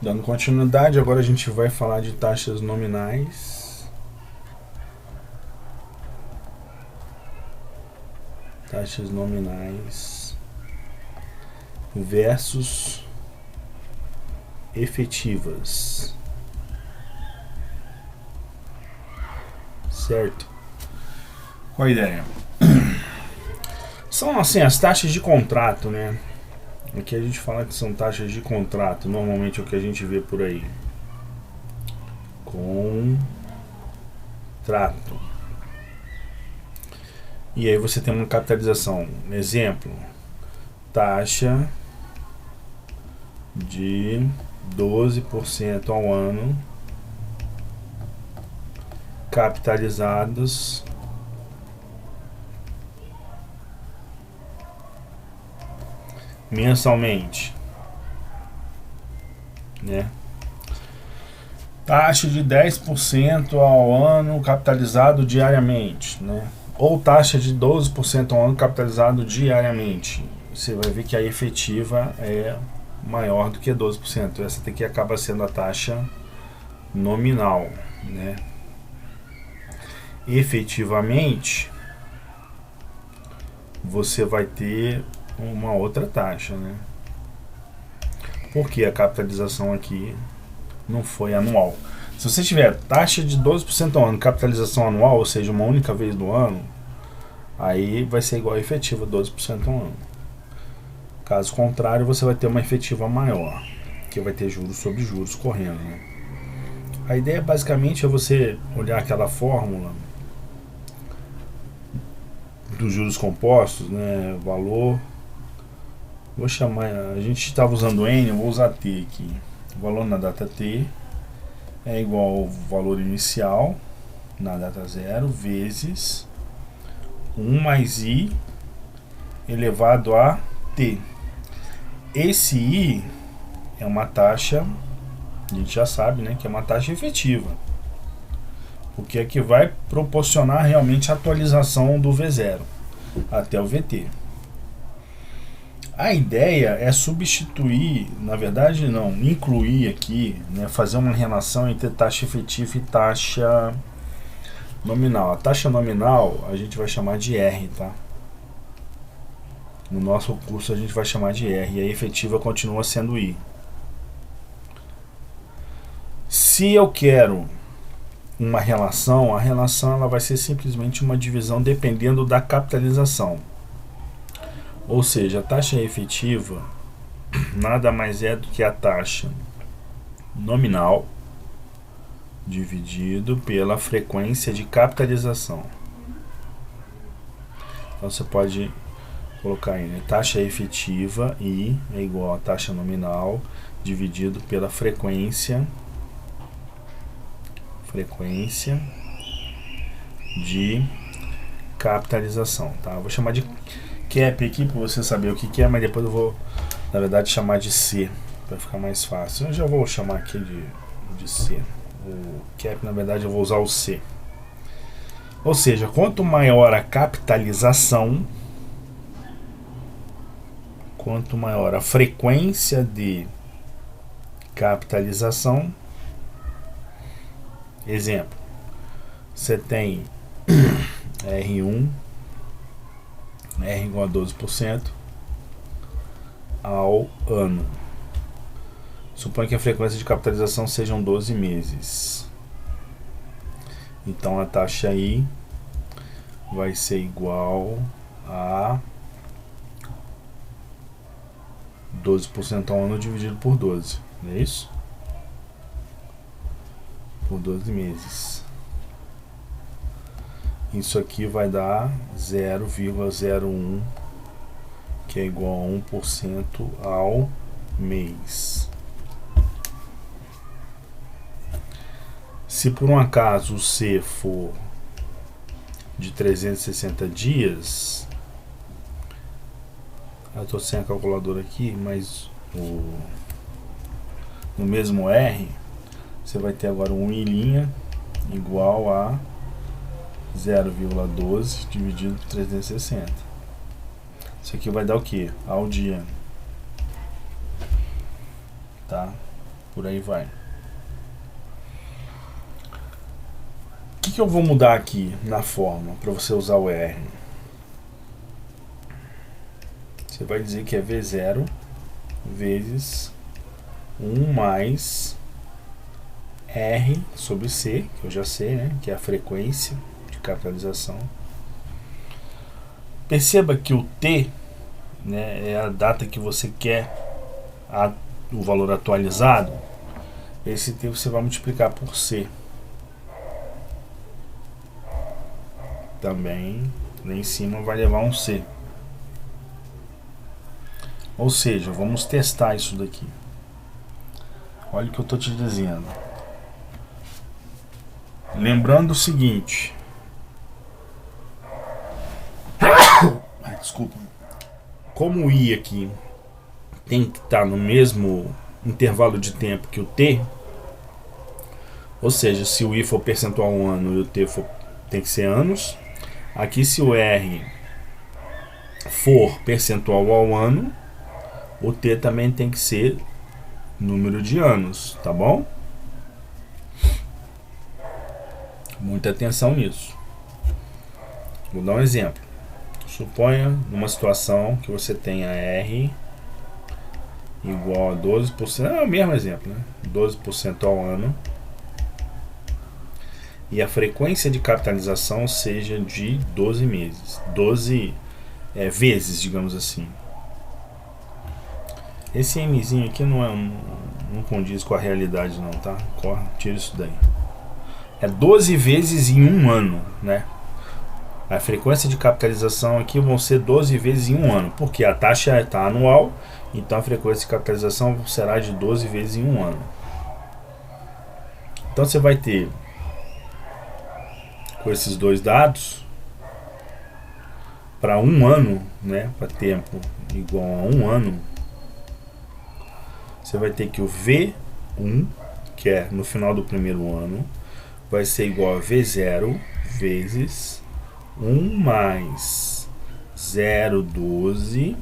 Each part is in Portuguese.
Dando continuidade, agora a gente vai falar de taxas nominais. Taxas nominais versus efetivas. Certo? Qual a ideia? São assim as taxas de contrato, né? Aqui a gente fala que são taxas de contrato, normalmente é o que a gente vê por aí. Contrato. E aí você tem uma capitalização. Exemplo, taxa de 12% ao ano capitalizados mensalmente, né? Taxa de 10% ao ano capitalizado diariamente, né? Ou taxa de 12% ao ano capitalizado diariamente. Você vai ver que a efetiva é maior do que 12%. Essa daqui acaba sendo a taxa nominal, né? Efetivamente, você vai ter uma outra taxa, né? Porque a capitalização aqui não foi anual. Se você tiver taxa de 12% ao ano, capitalização anual, ou seja, uma única vez no ano, aí vai ser igual a efetiva 12% ao ano. Caso contrário, você vai ter uma efetiva maior, que vai ter juros sobre juros correndo, né? A ideia basicamente é você olhar aquela fórmula dos juros compostos, né? Valor. Vou chamar. A gente estava usando N, eu vou usar T aqui. O valor na data T é igual ao valor inicial na data 0 vezes 1 mais I elevado a T. Esse I é uma taxa, a gente já sabe, né, que é uma taxa efetiva, porque é que vai proporcionar realmente a atualização do V0 até o VT. A ideia é substituir, na verdade não, incluir aqui, né, fazer uma relação entre taxa efetiva e taxa nominal. A taxa nominal a gente vai chamar de R, tá? No nosso curso a gente vai chamar de R e a efetiva continua sendo I. Se eu quero uma relação, a relação ela vai ser simplesmente uma divisão dependendo da capitalização. Ou seja, a taxa efetiva nada mais é do que a taxa nominal dividido pela frequência de capitalização. Então você pode colocar aí, né? Taxa efetiva I é igual a taxa nominal dividido pela frequência de capitalização, tá? Eu vou chamar de cap aqui para você saber o que é, mas depois eu vou, na verdade, chamar de C para ficar mais fácil. Eu já vou chamar aqui de C. O cap, na verdade, eu vou usar o C. Ou seja, quanto maior a capitalização, quanto maior a frequência de capitalização, exemplo, você tem R1, R igual a 12% ao ano. Suponha que a frequência de capitalização sejam 12 meses. Então a taxa I vai ser igual a 12% ao ano dividido por 12. Não é isso? Por 12 meses. Isso aqui vai dar 0,01, que é igual a 1% ao mês. Se por um acaso o C for de 360 dias, eu estou sem a calculadora aqui, mas no mesmo R, você vai ter agora um I' igual a 0,12 dividido por 360. Isso aqui vai dar o que? Ao dia. Tá? por aí vai. O que eu vou mudar aqui na forma para você usar o R? Você vai dizer que é V0 vezes 1 mais R sobre C, que eu já sei, né, que é a frequência de capitalização. Perceba que o T, né, é a data que você quer o valor atualizado. Esse T você vai multiplicar por C. Também lá em cima vai levar um C. Ou seja, vamos testar isso daqui. Olha o que eu estou te dizendo. Lembrando o seguinte. Desculpa. Como o I aqui tem que estar no mesmo intervalo de tempo que o T, ou seja, se o I for percentual ano e o T tem que ser anos, aqui se o R for percentual ao ano, o T também tem que ser número de anos, tá bom? Muita atenção nisso. Vou dar um exemplo. Suponha numa situação que você tenha R igual a 12%, é o mesmo exemplo, né? 12% ao ano, e a frequência de capitalização seja de 12 meses, 12 vezes, digamos assim. Esse Mzinho aqui não condiz com a realidade não, tá? Tira isso daí. É 12 vezes em um ano, né? A frequência de capitalização aqui vão ser 12 vezes em um ano, porque a taxa está anual, então a frequência de capitalização será de 12 vezes em um ano. Então você vai ter, com esses dois dados, para um ano, né, para tempo igual a um ano, você vai ter que o V1, que é no final do primeiro ano, vai ser igual a V0 vezes 1 mais 0,12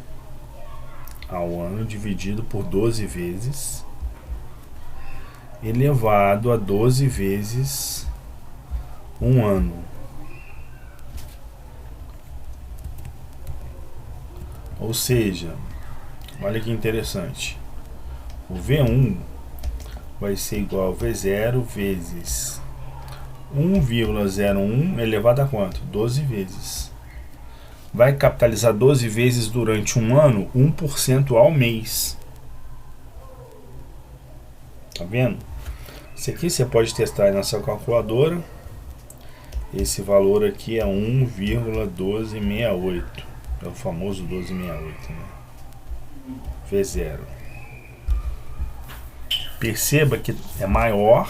ao ano dividido por 12 vezes, elevado a 12 vezes um ano. Ou seja, olha que interessante. O V1 vai ser igual a V0 vezes 1,01 elevado a quanto? 12 vezes. Vai capitalizar 12 vezes durante um ano, 1% ao mês. Tá vendo? Isso aqui você pode testar aí na sua calculadora. Esse valor aqui é 1,1268. É o famoso 1268, né? V0. Perceba que é maior.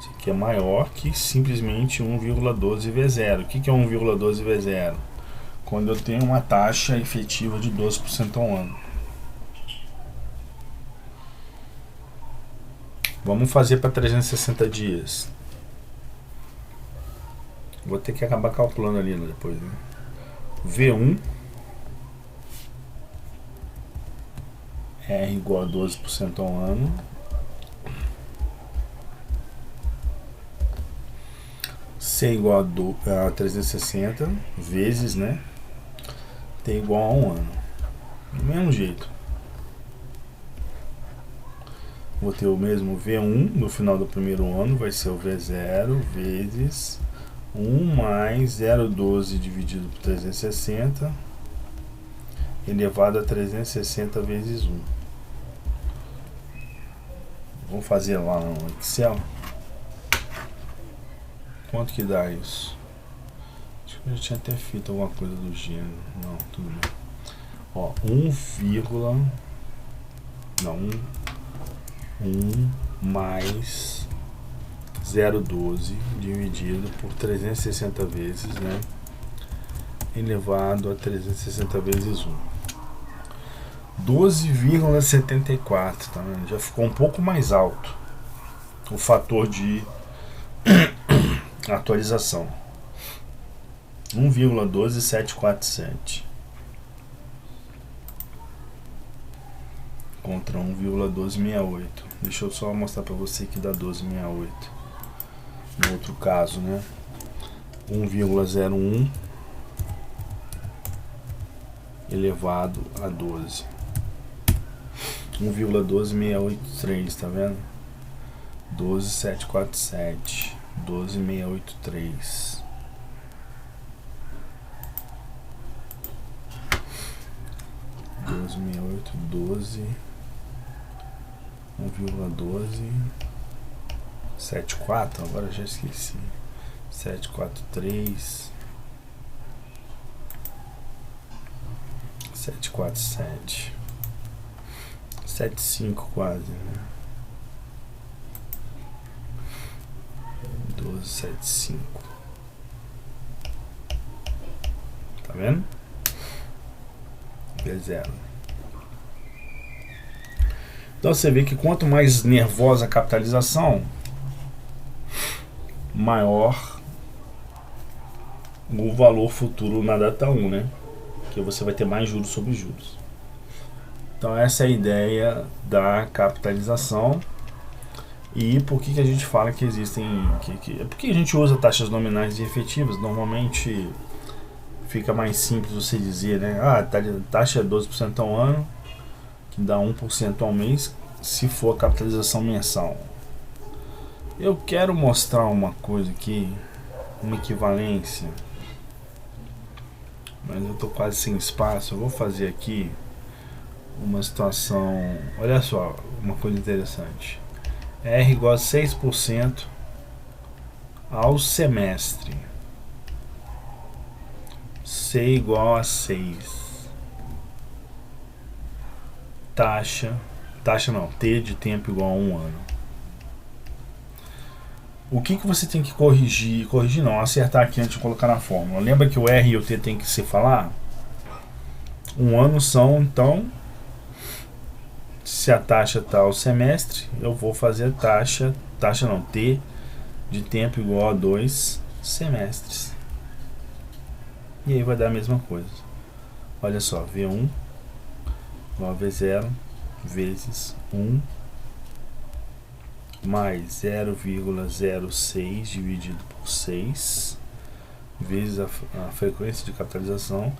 Isso aqui é maior que simplesmente 1,12 V0. O que é 1,12 V0? Quando eu tenho uma taxa efetiva de 12% ao ano. Vamos fazer para 360 dias. Vou ter que acabar calculando ali depois, né? V1 R igual a 12% ao ano. C igual a 360 vezes, né? T igual a um ano. Do mesmo jeito. Vou ter o mesmo V1 no final do primeiro ano, vai ser o V0 vezes 1 mais 0,12 dividido por 360 elevado a 360 vezes 1. Vamos fazer lá no Excel. Quanto que dá isso? Acho que eu já tinha até feito alguma coisa do gênero. Não, tudo bem. Ó, 1 mais 0,12 dividido por 360 vezes, né? Elevado a 360 vezes 1. 12,74, tá vendo? Já ficou um pouco mais alto o fator de atualização. 1,12747. contra 1,1268. Deixa eu só mostrar para você que dá 1268. No outro caso, né? 1,01 elevado a 12. 1,12683, tá vendo? 12,747. 12,683. 12,682. 1,12 74, agora já esqueci. 743 747 75 quase, né? 1275. Tá vendo? B0. Então você vê que quanto mais nervosa a capitalização, maior o valor futuro na data 1, né? Que você vai ter mais juros sobre juros. Então essa é a ideia da capitalização. E por que a gente fala que existem... por que a gente usa taxas nominais e efetivas? Normalmente fica mais simples você dizer, né? Ah, a taxa é 12% ao ano, que dá 1% ao mês, se for a capitalização mensal. Eu quero mostrar uma coisa aqui, uma equivalência, mas eu tô quase sem espaço. Eu vou fazer aqui uma situação, olha só, uma coisa interessante. R igual a 6% ao semestre. C igual a 6. Taxa não, T de tempo igual a 1 ano. O que você tem que corrigir? Corrigir não, acertar aqui antes de colocar na fórmula. Lembra que o R e o T tem que se falar? 1 ano são, então, se a taxa está ao semestre, eu vou fazer taxa não, T de tempo igual a 2 semestres. E aí vai dar a mesma coisa. Olha só, V1 igual a V0 vezes 1 mais 0,06 dividido por 6 vezes a frequência de capitalização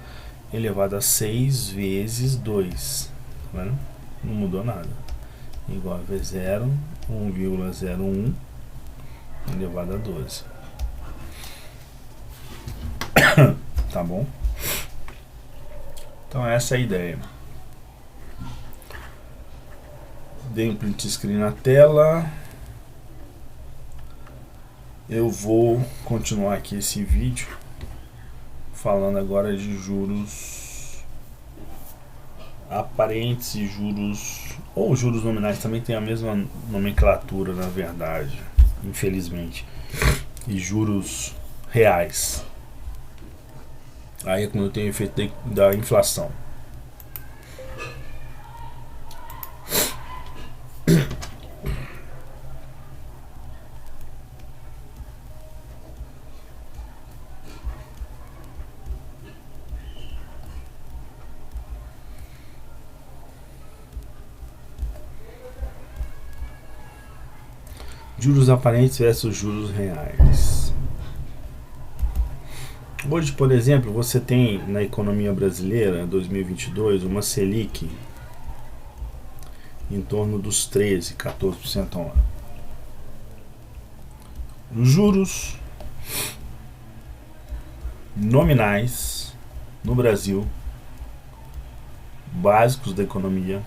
elevado a 6 vezes 2. Tá vendo? Não mudou nada. Igual a V0, 1,01 elevado a 12. Tá bom? Então essa é a ideia. Dei um print screen na tela. Eu vou continuar aqui esse vídeo falando agora de juros aparentes e juros, ou juros nominais, também tem a mesma nomenclatura na verdade, infelizmente, e juros reais. Aí é quando eu tenho o efeito da inflação. Juros aparentes versus juros reais. Hoje, por exemplo, você tem na economia brasileira, 2022, uma Selic em torno dos 13, 14% ao ano. Os juros nominais no Brasil, básicos da economia,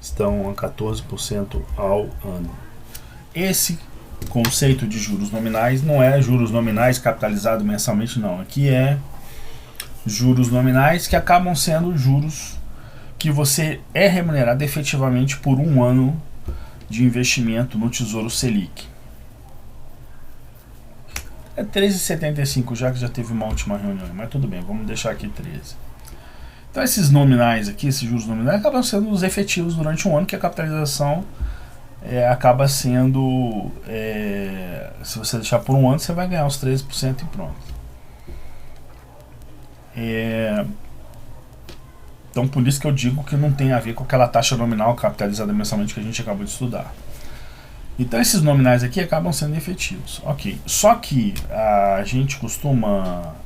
estão a 14% ao ano. Esse conceito de juros nominais não é juros nominais capitalizado mensalmente, não. Aqui é juros nominais que acabam sendo juros que você é remunerado efetivamente por um ano de investimento no Tesouro Selic. É 13,75, já que já teve uma última reunião, mas tudo bem, vamos deixar aqui 13. Então esses nominais aqui, esses juros nominais, acabam sendo os efetivos durante um ano, que a capitalização acaba sendo, se você deixar por um ano, você vai ganhar os 13% e pronto. Então, por isso que eu digo que não tem a ver com aquela taxa nominal capitalizada mensalmente que a gente acabou de estudar. Então, esses nominais aqui acabam sendo efetivos. Ok. Só que a gente costuma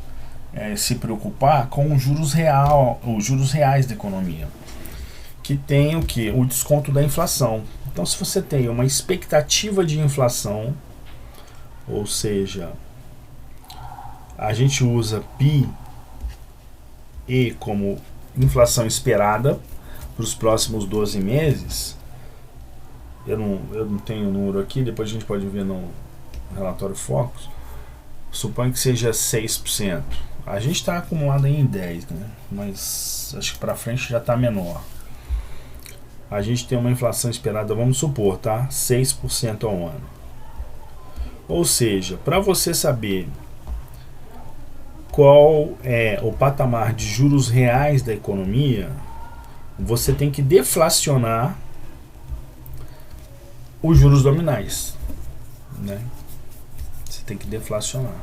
se preocupar com os juros reais da economia, que tem o que? O desconto da inflação. Então, se você tem uma expectativa de inflação, ou seja, a gente usa PI como inflação esperada para os próximos 12 meses. Eu não tenho o número aqui, depois a gente pode ver no relatório Focus. Suponho que seja 6%. A gente está acumulado em 10%, né? Mas acho que para frente já está menor. A gente tem uma inflação esperada, vamos supor, tá? 6% ao ano. Ou seja, para você saber qual é o patamar de juros reais da economia, você tem que deflacionar os juros nominais, né? Você tem que deflacionar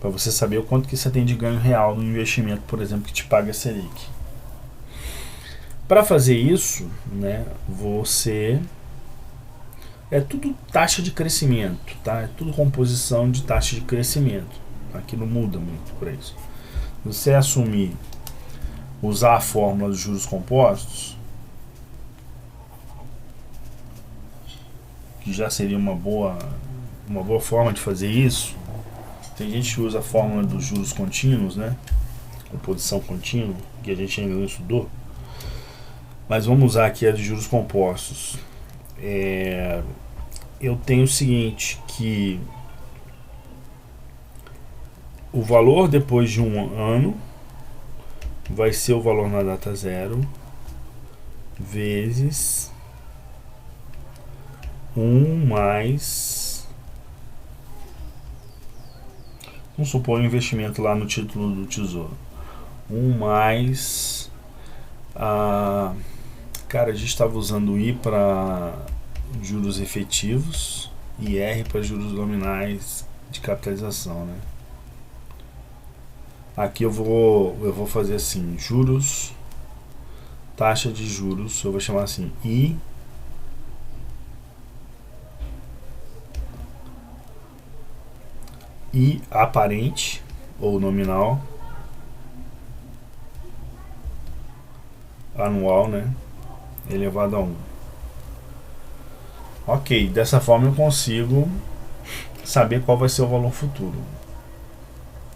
para você saber o quanto que você tem de ganho real no investimento, por exemplo, que te paga a Selic. Para fazer isso, né, você é tudo taxa de crescimento, tá? É tudo composição de taxa de crescimento. Aqui não muda muito por isso. Você assumir, usar a fórmula dos juros compostos, que já seria uma boa forma de fazer isso. Tem gente que usa a fórmula dos juros contínuos, né? Composição contínua, que a gente ainda não estudou. Mas vamos usar aqui a de juros compostos. Eu tenho o seguinte, que o valor depois de um ano vai ser o valor na data zero vezes 1 mais, vamos supor um investimento lá no título do Tesouro, 1 mais cara, a gente estava usando I para juros efetivos e R para juros nominais de capitalização, né? Aqui eu vou fazer assim, juros, taxa de juros, eu vou chamar assim I aparente ou nominal anual, né, elevado a 1. Ok, dessa forma eu consigo saber qual vai ser o valor futuro.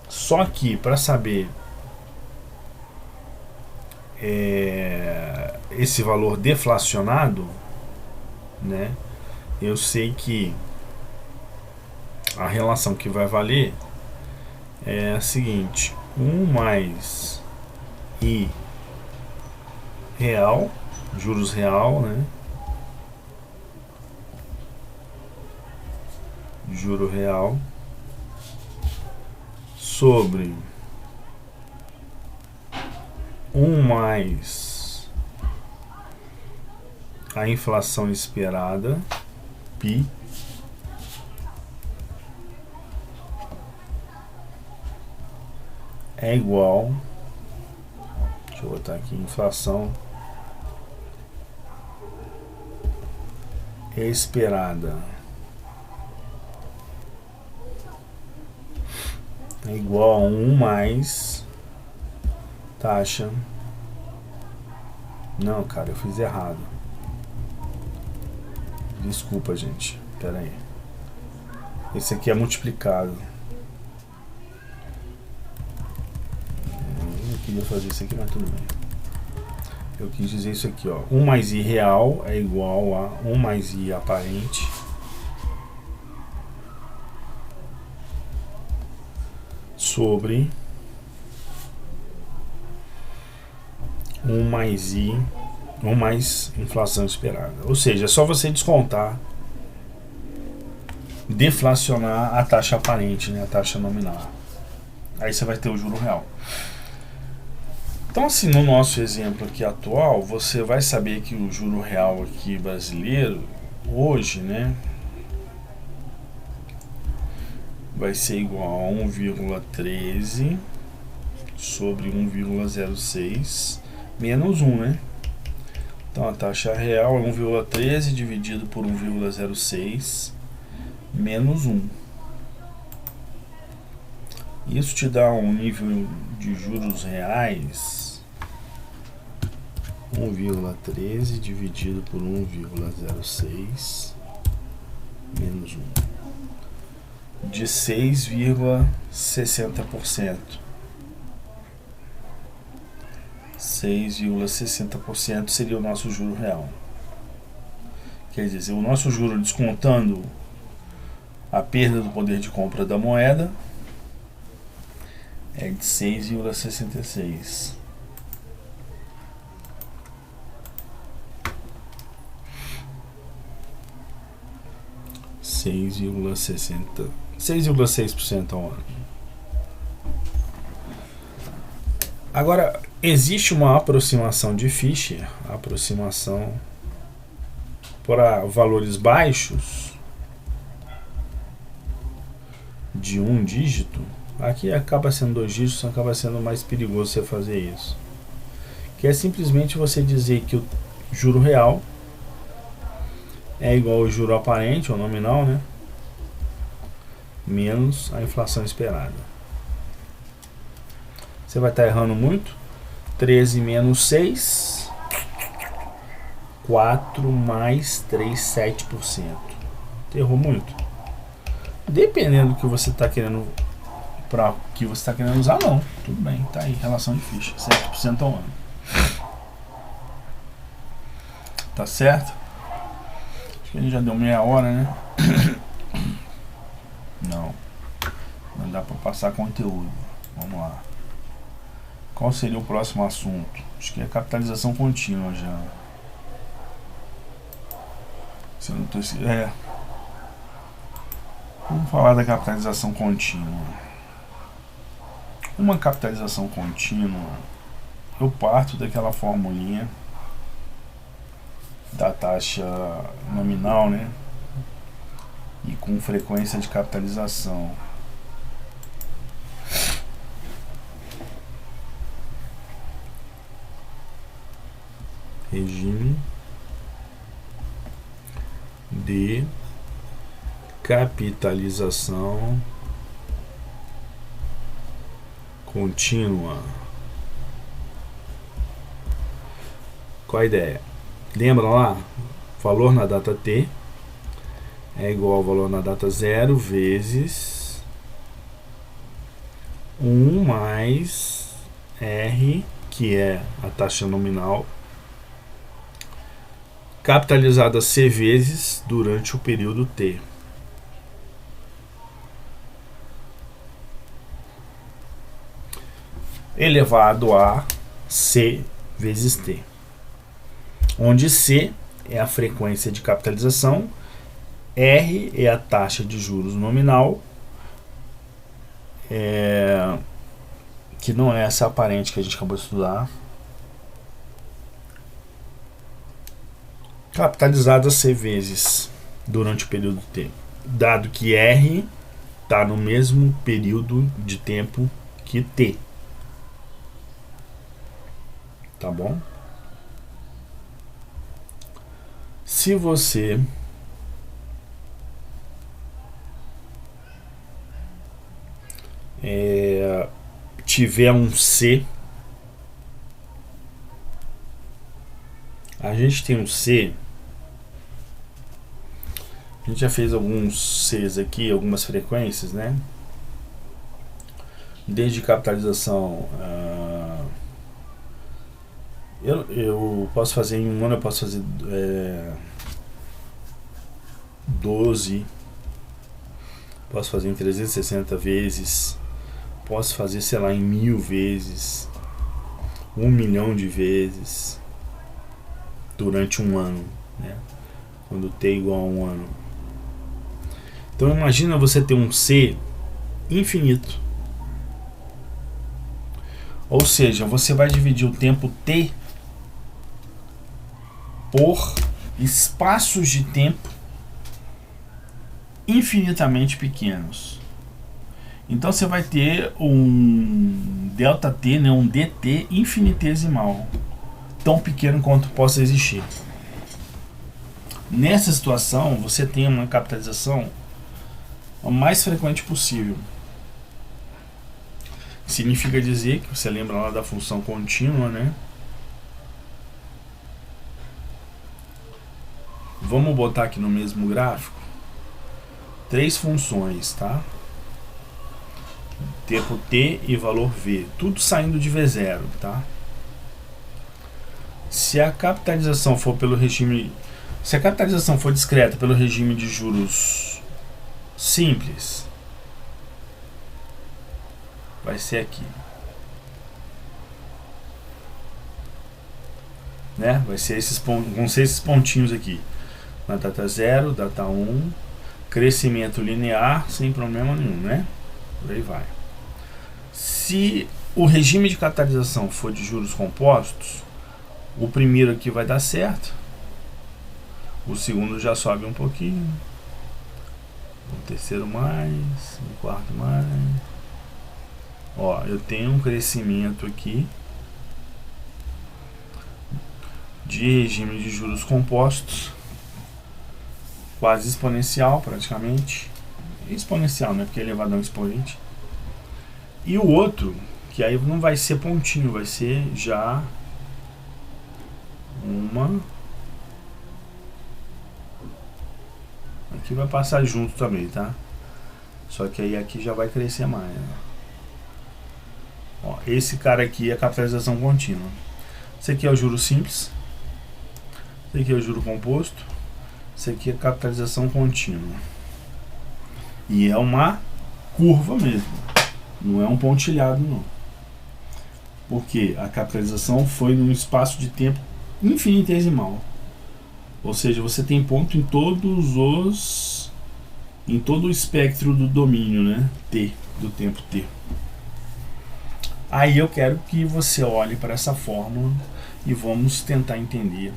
Só que para saber esse valor deflacionado, né, eu sei que a relação que vai valer é a seguinte: 1 mais I real, juros real, né? Juro real sobre 1 mais a inflação esperada, PI, é igual, deixa eu botar aqui, inflação esperada é igual a 1 mais taxa. Não, cara, eu fiz errado. Desculpa, gente. Pera aí. Esse aqui é multiplicado. Eu queria fazer isso aqui, mas tudo bem. Eu quis dizer isso aqui, ó. 1 mais I real é igual a 1 mais I aparente sobre 1 mais I, 1 mais inflação esperada. Ou seja, é só você descontar, deflacionar a taxa aparente, né, a taxa nominal. Aí você vai ter o juro real. Então, assim, no nosso exemplo aqui atual, você vai saber que o juro real aqui brasileiro, hoje, né, vai ser igual a 1,13 sobre 1,06 menos 1, né? Então a taxa real é 1,13 dividido por 1,06 menos 1. Isso te dá um nível de juros reais 1,13 dividido por 1,06 menos 1 de 6,60%. 6,60% seria o nosso juro real. Quer dizer, o nosso juro descontando a perda do poder de compra da moeda é de 6,66. (6,60) 6,6% ao ano. Agora, existe uma aproximação de Fisher, aproximação para valores baixos de um dígito. Aqui acaba sendo 2 dígitos, acaba sendo mais perigoso você fazer isso. Que é simplesmente você dizer que o juro real é igual ao juro aparente, ou nominal, né? Menos a inflação esperada. Você vai estar errando muito. 13 menos 6, 4 mais 3, 7%. Errou muito. Dependendo do que você está querendo, para o que você está querendo usar, não. Tudo bem, tá aí, relação de Fisher, 7% ao ano. Tá certo? Acho que a gente já deu meia hora, né? Não dá para passar conteúdo. Vamos lá. Qual seria o próximo assunto? Acho que é capitalização contínua já. Se eu não tô... Vamos falar da capitalização contínua. Uma capitalização contínua, eu parto daquela formulinha da taxa nominal, né? E com frequência de capitalização. Regime de capitalização contínua. Qual a ideia? Lembra lá? Valor na data T é igual ao valor na data 0 vezes 1 mais R, que é a taxa nominal, capitalizada C vezes durante o período T. Elevado a C vezes T, onde C é a frequência de capitalização, R é a taxa de juros nominal, que não é essa aparente que a gente acabou de estudar, capitalizada C vezes durante o período T, dado que R está no mesmo período de tempo que T. Tá bom? Se você tiver um C, a gente tem um C, a gente já fez alguns Cs aqui, algumas frequências, né? Desde capitalização, eu posso fazer em um ano, eu posso fazer 12, posso fazer em 360 vezes, posso fazer, sei lá, em 1000 vezes, 1 milhão de vezes durante um ano, né? Quando T é igual a um ano. Então imagina você ter um C infinito. Ou seja, você vai dividir o tempo T por espaços de tempo infinitamente pequenos. Então você vai ter um ΔT, né, um dt infinitesimal, tão pequeno quanto possa existir. Nessa situação, você tem uma capitalização o mais frequente possível. Significa dizer que você lembra lá da função contínua, né? Vamos botar aqui no mesmo gráfico 3 funções, tá? Tempo t e valor v, tudo saindo de v0, tá? Se a capitalização for pelo regime, se a capitalização for discreta pelo regime de juros simples, vai ser aqui, né? Vai ser vão ser esses pontinhos aqui, na data 0, data 1, crescimento linear sem problema nenhum, né? Por aí vai. Se o regime de capitalização for de juros compostos, o primeiro aqui vai dar certo, o segundo já sobe um pouquinho, o terceiro mais, o quarto mais. Ó, eu tenho um crescimento aqui de regime de juros compostos, quase exponencial praticamente. Exponencial, né? Porque é elevado a um expoente. E o outro, que aí não vai ser pontinho, vai ser já uma. Aqui vai passar junto também, tá? Só que aí aqui já vai crescer mais, né? Ó, esse cara aqui é a capitalização contínua. Esse aqui é o juro simples. Esse aqui é o juro composto. Esse aqui é a capitalização contínua. E é uma curva mesmo. Não é um pontilhado, não. Porque a capitalização foi num espaço de tempo infinitesimal. Ou seja, você tem ponto em em todo o espectro do domínio, né? T, do tempo T. Aí eu quero que você olhe para essa fórmula e vamos tentar entender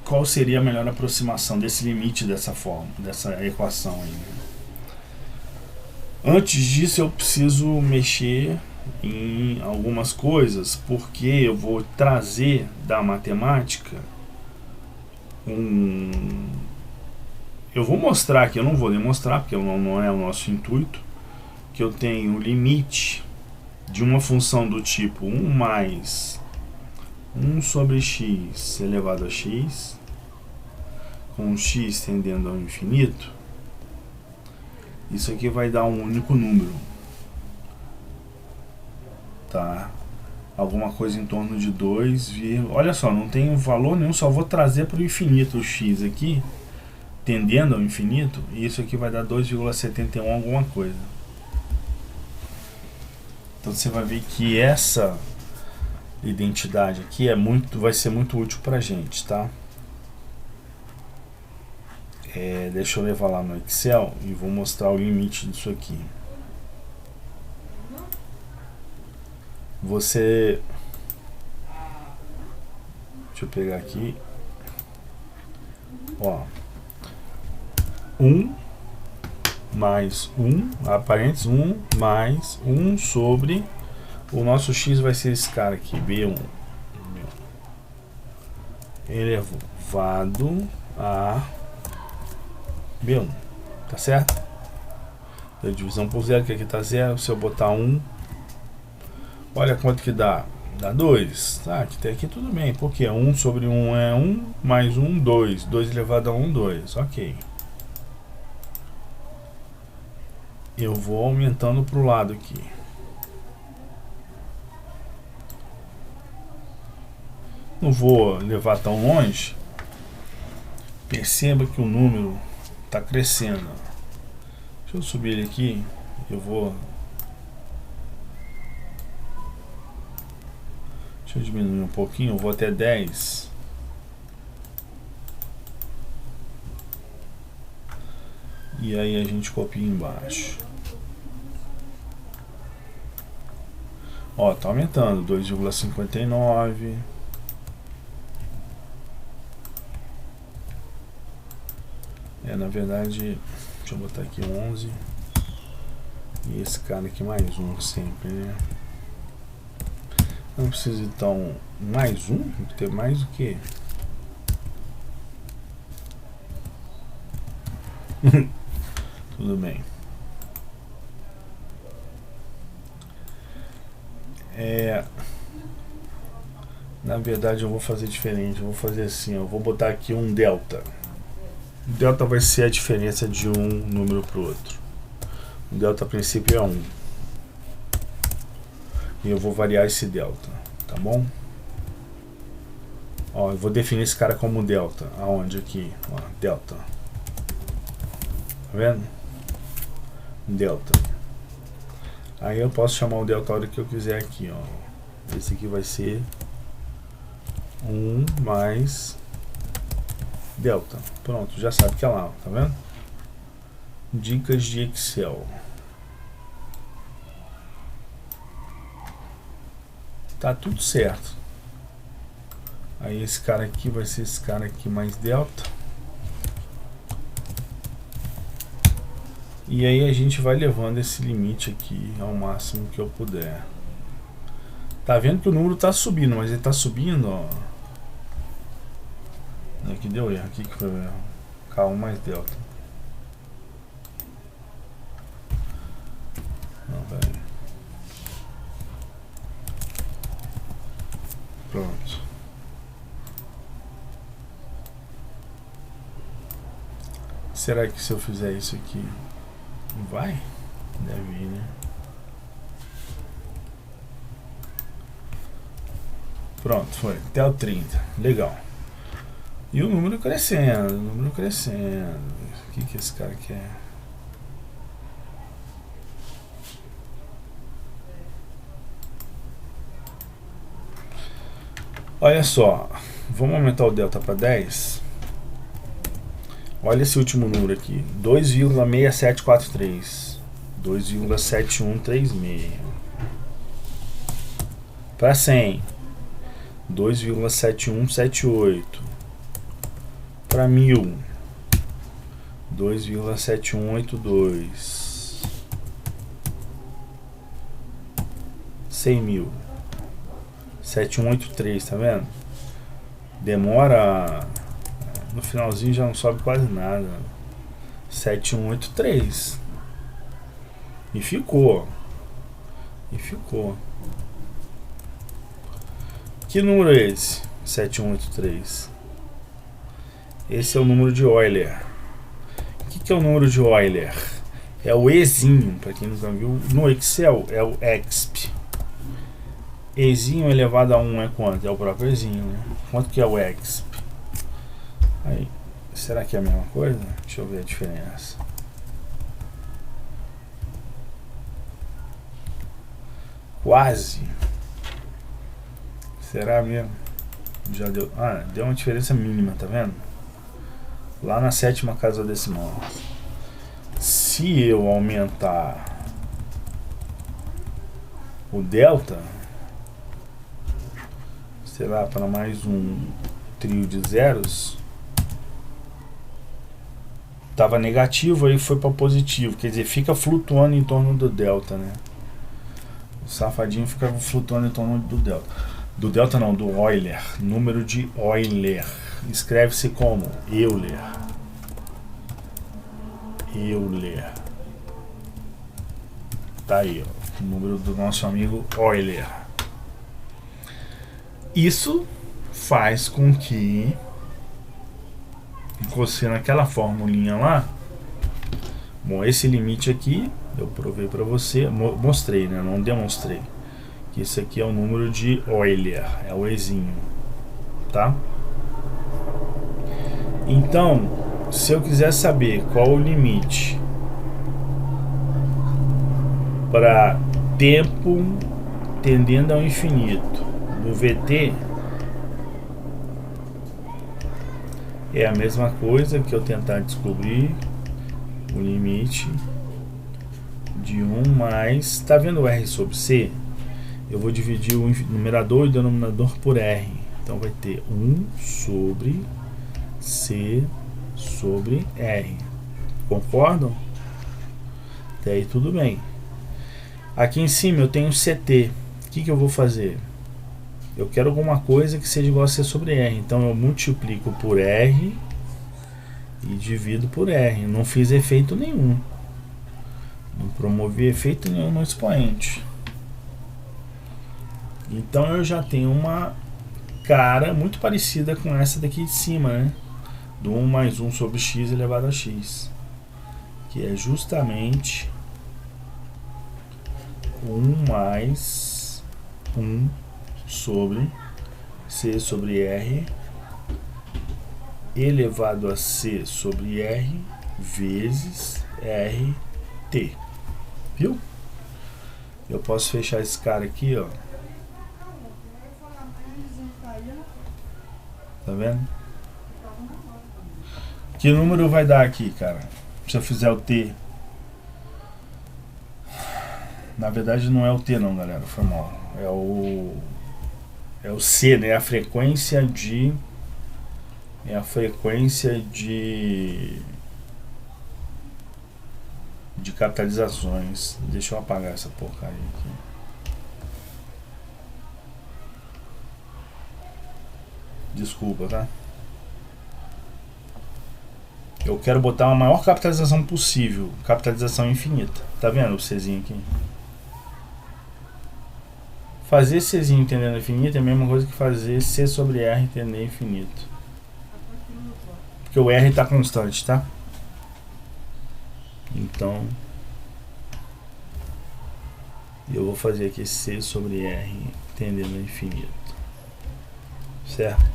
qual seria a melhor aproximação desse limite dessa forma, dessa equação aí, né? Antes disso eu preciso mexer em algumas coisas, porque eu vou trazer da matemática eu vou mostrar aqui, eu não vou demonstrar porque não é o nosso intuito, que eu tenho o limite de uma função do tipo 1 mais 1 sobre x elevado a x, com x tendendo ao infinito. Isso aqui vai dar um único número, tá? Alguma coisa em torno de 2, olha só, não tem valor nenhum, só vou trazer para o infinito o x aqui, tendendo ao infinito, e isso aqui vai dar 2,71 alguma coisa. Então você vai ver que essa identidade aqui vai ser muito útil pra gente, tá? Deixa eu levar lá no Excel e vou mostrar o limite disso aqui. Deixa eu pegar aqui. Ó, 1 mais 1, parênteses, 1 mais 1 sobre o nosso x vai ser esse cara aqui, B1 elevado a B1, tá certo? Da divisão por zero, que aqui tá 0, se eu botar 1, olha quanto que dá. Dá 2, tá? Até aqui tudo bem, porque 1 sobre 1 é 1, mais 1, 2. 2 elevado a 1, 2, ok. Eu vou aumentando para o lado aqui. Não vou levar tão longe. Perceba que o número está crescendo. Deixa eu subir ele aqui. Deixa eu diminuir um pouquinho. Eu vou até 10. E aí a gente copia embaixo. Ó, tá aumentando, 2,59. Na verdade, deixa eu botar aqui 11 e esse cara aqui mais um sempre, né? Não preciso então mais um? Tem que ter mais o que? Tudo bem. Na verdade eu vou fazer diferente. Eu vou fazer assim, eu vou botar aqui um delta. O delta vai ser a diferença de um número para o outro. O delta a princípio é 1. E eu vou variar esse delta, tá bom? Ó, eu vou definir esse cara como delta. Aonde aqui? Ó, delta. Tá vendo? Delta. Aí eu posso chamar o delta a hora que eu quiser aqui, ó. Esse aqui vai ser 1 mais delta. Pronto, já sabe que é lá, tá vendo? Dicas de Excel. Tá tudo certo. Aí esse cara aqui vai ser esse cara aqui mais delta. E aí a gente vai levando esse limite aqui ao máximo que eu puder. Tá vendo que o número tá subindo, mas ele tá subindo, ó. Aqui deu erro, aqui que foi o erro. K1 mais delta. Não, velho. Pronto. Será que se eu fizer isso aqui vai? Deve ir, né? Pronto, foi. Até o 30. Legal. E o número crescendo, o número crescendo. O que esse cara quer? Olha só, vamos aumentar o delta para 10. Olha esse último número aqui, 2,6743, 2,7136. Para 100, 2,7178. Para 1000, 2,7182. 100.000, 7183, tá vendo? Demora, no finalzinho já não sobe quase nada. 7183. E ficou. Que número é esse? 7183. Esse é o número de Euler. O que é o número de Euler? É o Ezinho, para quem não viu. No Excel é o exp. Ezinho elevado a 1 é quanto? É o próprio Ezinho, né? Quanto que é o exp? Aí, será que é a mesma coisa? Deixa eu ver a diferença. Quase. Será mesmo? Já deu. Ah, deu uma diferença mínima, tá vendo? Lá na 7ª casa decimal. Se eu aumentar o delta, sei lá, para mais um trio de zeros, tava negativo, aí foi para positivo, quer dizer, fica flutuando em torno do delta, né? O safadinho fica flutuando em torno do delta. Do delta não, do Euler, número de Euler. Escreve-se como Euler. Euler. Tá aí, ó, o número do nosso amigo Euler. Isso faz com que você, naquela formulinha lá, bom, esse limite aqui eu provei para você, mostrei, né? Não demonstrei. Que esse aqui é o número de Euler, é o Ezinho, tá? Então, se eu quiser saber qual o limite para tempo tendendo ao infinito do VT, é a mesma coisa que eu tentar descobrir o limite de 1 mais, tá vendo o R sobre C? Eu vou dividir o numerador e o denominador por R, então vai ter 1 sobre C sobre R. Concordam? Até aí tudo bem. Aqui em cima eu tenho CT. O que eu vou fazer? Eu quero alguma coisa que seja igual a C sobre R. Então eu multiplico por R e divido por R. Não fiz efeito nenhum. Não promovi efeito nenhum no expoente. Então eu já tenho uma cara muito parecida com essa daqui de cima, né? Do 1 mais 1 sobre x elevado a x. Que é justamente 1 mais 1 sobre C sobre R elevado a C sobre R vezes RT. Viu? Eu posso fechar esse cara aqui, ó. Tá vendo? Que número vai dar aqui, cara? Se eu fizer o T. Na verdade não é o T não, galera. Foi mal. É o C, né? A frequência de... É a frequência de capitalizações. Deixa eu apagar essa porcaria aqui. Desculpa, tá? Eu quero botar a maior capitalização possível. Capitalização infinita. Tá vendo o Czinho aqui? Fazer Czinho entendendo infinito é a mesma coisa que fazer C sobre R entender infinito. Porque o R está constante, tá? Então eu vou fazer aqui C sobre R entendendo infinito. Certo?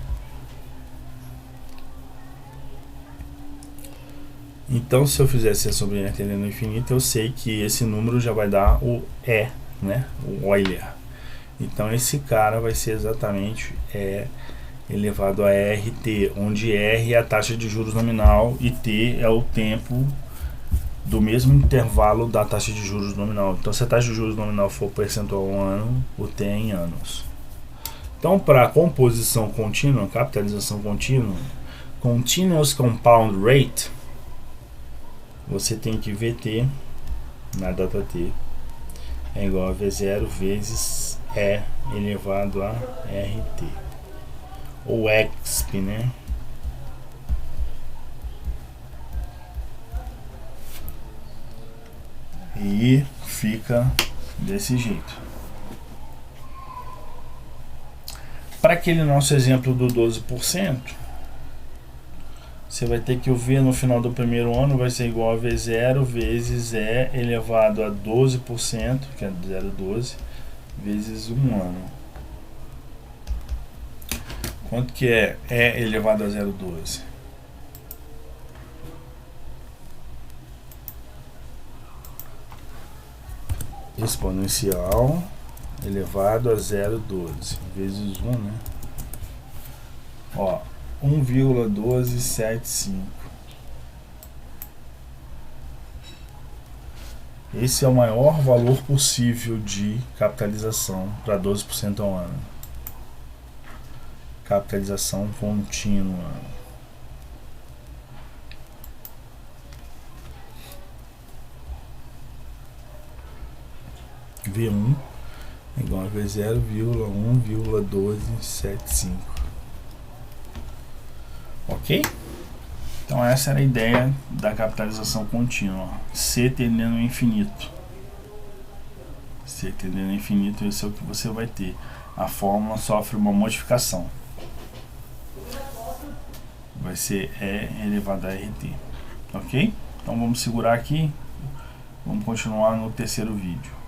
Então se eu fizer C sobre R entendendo infinito, eu sei que esse número já vai dar o E, né? O Euler. Então esse cara vai ser exatamente E elevado a RT, onde R é a taxa de juros nominal e T é o tempo do mesmo intervalo da taxa de juros nominal. Então se a taxa de juros nominal for percentual ao ano, o T é em anos. Então para composição contínua, capitalização contínua, continuous compound rate, você tem que VT na data T é igual a V0 vezes E elevado a RT. Ou exp, né? E fica desse jeito. Para aquele nosso exemplo do 12%, você vai ter que o V no final do primeiro ano vai ser igual a V0 vezes E elevado a 12%, que é 0,12, vezes 1 ano. Quanto que é E elevado a 0,12? Exponencial elevado a 0,12 vezes 1, né? Ó, 1,1275. Esse é o maior valor possível de capitalização para 12% ao ano. Capitalização contínua. V1 é igual a V0,1,1275. Ok? Então essa era a ideia da capitalização contínua. C tendendo ao infinito. C tendendo ao infinito, esse é o que você vai ter. A fórmula sofre uma modificação. Vai ser E elevado a RT. Ok? Então vamos segurar aqui. Vamos continuar no terceiro vídeo.